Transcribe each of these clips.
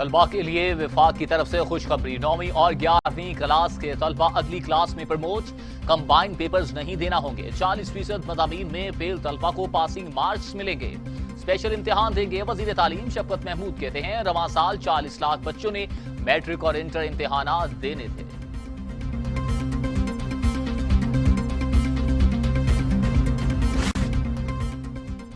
तलबा के लिए विफाक की तरफ से खुशखबरी। 9वीं और 11वीं क्लास के तलबा अगली क्लास में प्रमोट। कंबाइंड पेपर्स नहीं देना होंगे। 40% मज़ामीन में फेल तलबा को पासिंग मार्क्स मिलेंगे। स्पेशल इम्तिहान देंगे। वजीर तालीम शफकत महमूद कहते हैं रवां साल 40 लाख बच्चों ने मैट्रिक और इंटर इम्तिहान देने थे।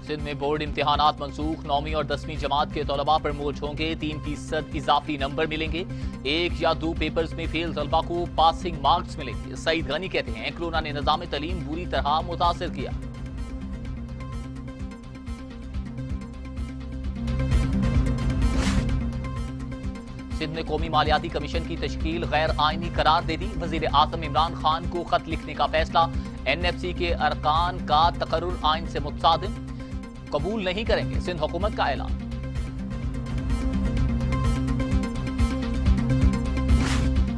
सिंध में बोर्ड इम्तिहानात मनसूख। 9वीं और 10वीं जमात के तलबा प्रमोट होंगे। 3% इजाफी नंबर मिलेंगे। 1 या 2 पेपर्स में फेल तलबा को पासिंग मार्क्स मिलेंगे। सईद गनी कहते हैं कोरोना ने निजाम तालीम बुरी तरह मुतासिर किया। सिंध में कौमी मालियाती कमीशन की तश्कील गैर आईनी करार दे दी। वजीर आजम इमरान खान को खत लिखने का फैसला। NFC के अरकान का तकर्रुर आइन से मुतसादिम, कबूल नहीं करेंगे। सिंध हुकूमत का ऐलान।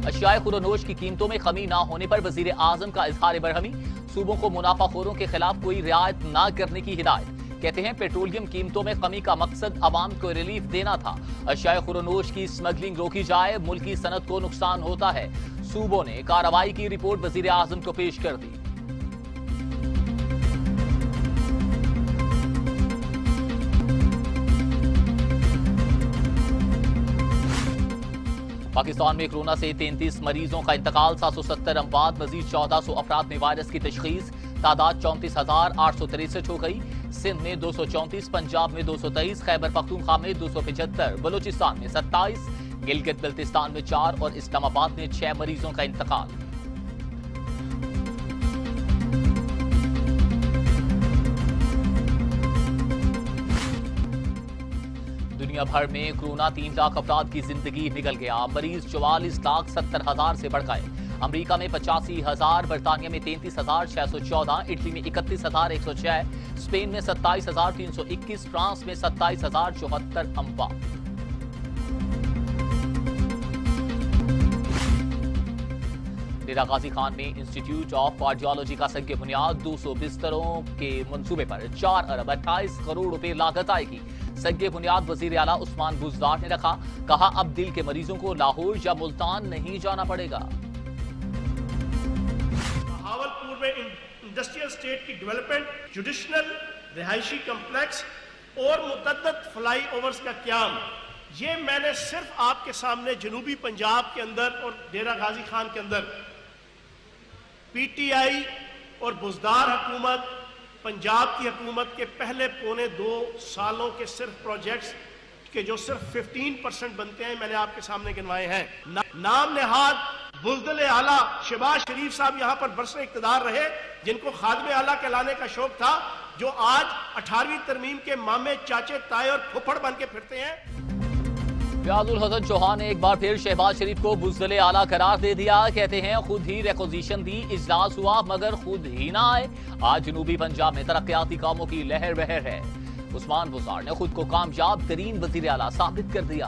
अशियाए खुरोनोश की कीमतों में कमी न होने पर वजीर आजम का इजहार बरहमी। सूबों को मुनाफाखोरों के खिलाफ कोई रियायत न करने की हिदायत। कहते हैं पेट्रोलियम कीमतों में कमी का मकसद अवाम को रिलीफ देना था। अशियाए खुरोनोश की स्मगलिंग रोकी जाए, मुल्की सनत को नुकसान होता है। सूबों ने कार्रवाई की रिपोर्ट वजीर आजम को पेश कर दी। पाकिस्तान में कोरोना से 33 मरीजों का इंतकाल। 770 अमवात। मजीद 1400 अफराद में वायरस की तशखीस। तादाद 34,863 हो गई। सिंध में 234, पंजाब में 223, खैबर पख्तूनख्वा में 275, बलूचिस्तान में 27, गिलगित बल्तिस्तान में 4 और इस्लामाबाद में 6 मरीजों का इंतकाल। दुनिया भर में कोरोना 3 लाख अफराद की जिंदगी निकल गया। मरीज 44,70,000 से बढ़ गए। अमेरिका में 85,000, बरतानिया में 33,614, इटली में 31,106, स्पेन में 27,321, फ्रांस में 27,074 अमवात। डेरा गाजी खान में इंस्टीट्यूट ऑफ कार्डियोलॉजी का संग बुनियाद। 200 बिस्तरों के मंसूबे पर 4 अरब 28 करोड़ रुपए लागत आएगी। संग बुनियाद वजीर आला उस्मान बुज़दार ने रखा। कहा अब दिल के मरीजों को लाहौर या मुल्तान नहीं जाना पड़ेगा। बहावलपुर में इंडस्ट्रियल स्टेट की डेवलपमेंट, जुडिशनल रिहायशी कम्प्लेक्स और मुतअद्दिद फ्लाई ओवर्स का क्याम, ये मैंने सिर्फ आपके सामने जनूबी पंजाब के अंदर और डेरा गाजी खान के अंदर PTI और बुज़दार हुकूमत, पंजाब की हुकूमत के पहले पौने 2 सालों के सिर्फ प्रोजेक्ट्स के जो सिर्फ 15% बनते हैं, मैंने आपके सामने गिनवाए हैं। नाम नेहाद बुज़दिल आला शहबाज शरीफ साहब यहाँ पर बरसे इक़्तिदार रहे, जिनको खादिम आला कहलाने का शौक था, जो आज 18वीं तरमीम के मामे, चाचे, ताए और फुफड़ बन के फिरते हैं। फयाजुल हसन चौहान ने एक बार फिर शहबाज शरीफ को बुज़दिल आला करार दे दिया। कहते हैं खुद ही रिक्वेजिशन दी, इजलास हुआ मगर खुद ही ना आए। आज जनूबी पंजाब में तरक्याती कामों की लहर बहर है। उस्मान बुज़दार ने खुद को कामयाब तरीन वज़ीर आला साबित कर दिया।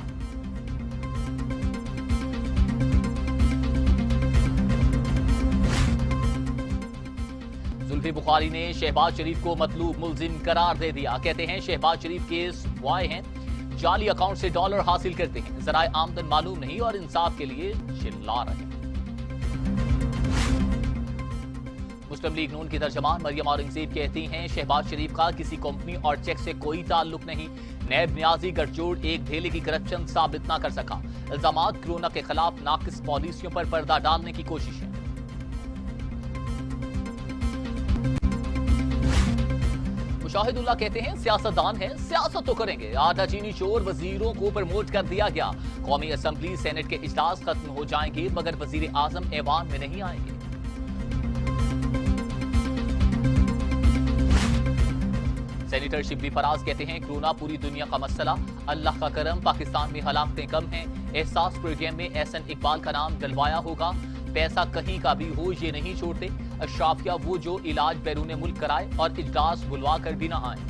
जुल्फी बुखारी ने शहबाज शरीफ को मतलूब मुल्जिम करार दे दिया। कहते हैं शहबाज शरीफ केस बॉय हैं, जाली अकाउंट से डॉलर हासिल करते हैं, जराए आमदन मालूम नहीं और इंसाफ के लिए चिल्ला रहे हैं। मुस्लिम लीग नून की तर्जमान मरियम औरंगजेब कहती हैं शहबाज शरीफ का किसी कंपनी और चेक से कोई ताल्लुक नहीं। नैब न्याजी गठजोड़ एक धेले की करप्शन साबित ना कर सका। इल्जामात कोरोना के खिलाफ नाकिस पॉलिसियों पर पर्दा डालने की कोशिश है। मुशाहिदुल्लाह कहते हैं सियासतदान है, सियासत तो करेंगे। आधा चीनी चोर वजीरों को प्रमोट कर दिया गया। कौमी असम्बली सेनेट के इजलास खत्म हो जाएंगे मगर वजीर आजम ऐवान में नहीं आएंगे। सेनेटर शिबली फराज कहते हैं कोरोना पूरी दुनिया का मसला, अल्लाह का करम पाकिस्तान में हलाकतें कम हैं। एहसास प्रोग्राम में एहसन इकबाल का नाम डलवाया होगा। पैसा कहीं का भी हो ये नहीं छोड़ते। अशराफिया वो जो इलाज बैरून मुल्क कराए और इजलास बुलवा कर भी ना आए।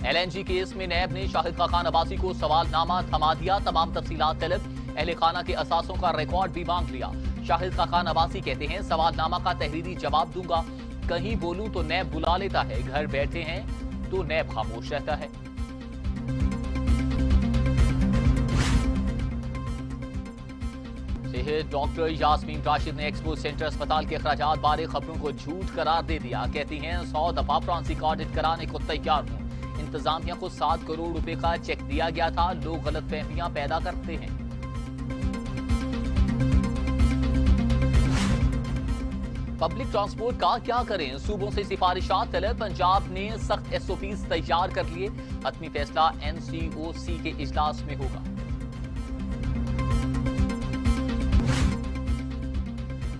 LNG केस में नैब ने शाहिद खान अब्बासी को सवालनामा थमा दिया। तमाम तफसीलात तलब। अहले खाना के असासों का रिकॉर्ड भी मांग लिया। शाहिद खान अब्बासी कहते हैं सवालनामा का तहरीरी जवाब दूंगा। कहीं बोलूं तो नैब बुला लेता है, घर बैठे हैं तो नैब खामोश रहता है। सेहत डॉक्टर यास्मीन राशिद ने एक्सपो सेंटर अस्पताल के अखराजात बारे खबरों को झूठ करार दे दिया। कहती हैं 100 दफा फॉरेंसिक ऑडिट कराने को तैयार हूं। इंतजामिया को 7 करोड़ रुपए का चेक दिया गया था। लोग गलतफहमियां पैदा करते हैं। पब्लिक ट्रांसपोर्ट का क्या करें, सूबों से सिफारिशात तलब। पंजाब ने सख्त एसओपीज तैयार कर लिए। हतमी फैसला एनसीओसी के इजलास में होगा।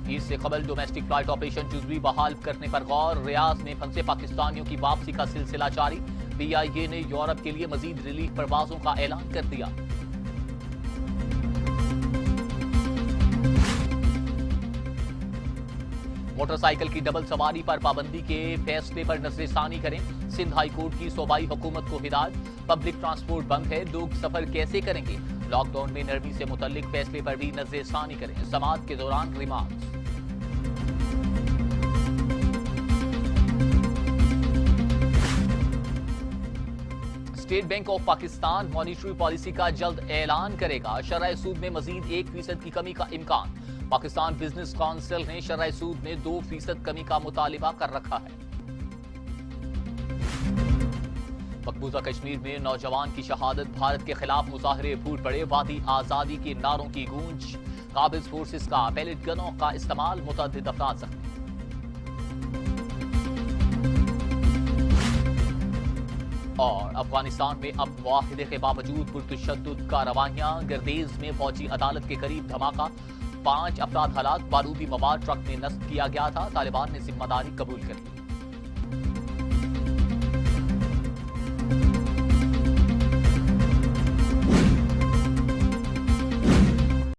ईद से कबल डोमेस्टिक फ्लाइट ऑपरेशन जुजवी बहाल करने पर गौर। रियाद में फंसे पाकिस्तानियों की वापसी का सिलसिला जारी। पीआईए ने यूरोप के लिए मजीद रिलीफ परवाजों का ऐलान कर दिया। मोटरसाइकिल की डबल सवारी पर पाबंदी के फैसले पर नजरसानी करें। सिंध हाई कोर्ट की सूबाई हुकूमत को हिदायत। पब्लिक ट्रांसपोर्ट बंद है, लोग सफर कैसे करेंगे। लॉकडाउन में नरमी से मुतल्लिक फैसले पर भी नजरसानी करें। समाअत के दौरान remarks. State bank of Pakistan monetary policy का जल्द ऐलान करेगा। शरह सूद में मजीद 1% की कमी का इम्कान। पाकिस्तान बिजनेस काउंसिल ने शरह सूद में 2% कमी का मुतालिबा कर रखा है। मकबूजा कश्मीर में नौजवान की शहादत, भारत के खिलाफ मुजाहरे फूट पड़े। वादी आजादी के नारों की गूंज। काबिज फोर्सेस का पैलेट गनों का इस्तेमाल, मुतअद्दिद अफराद जख्मी। और अफगानिस्तान में अब मुआहिदे के बावजूद पुरतशद्दुद कार्रवाइयां। गर्देज में फौजी अदालत के करीब धमाका। 5 अफराद हलाक। बारूदी मवाद ट्रक में नस्ब किया गया था। तालिबान ने जिम्मेदारी कबूल कर ली।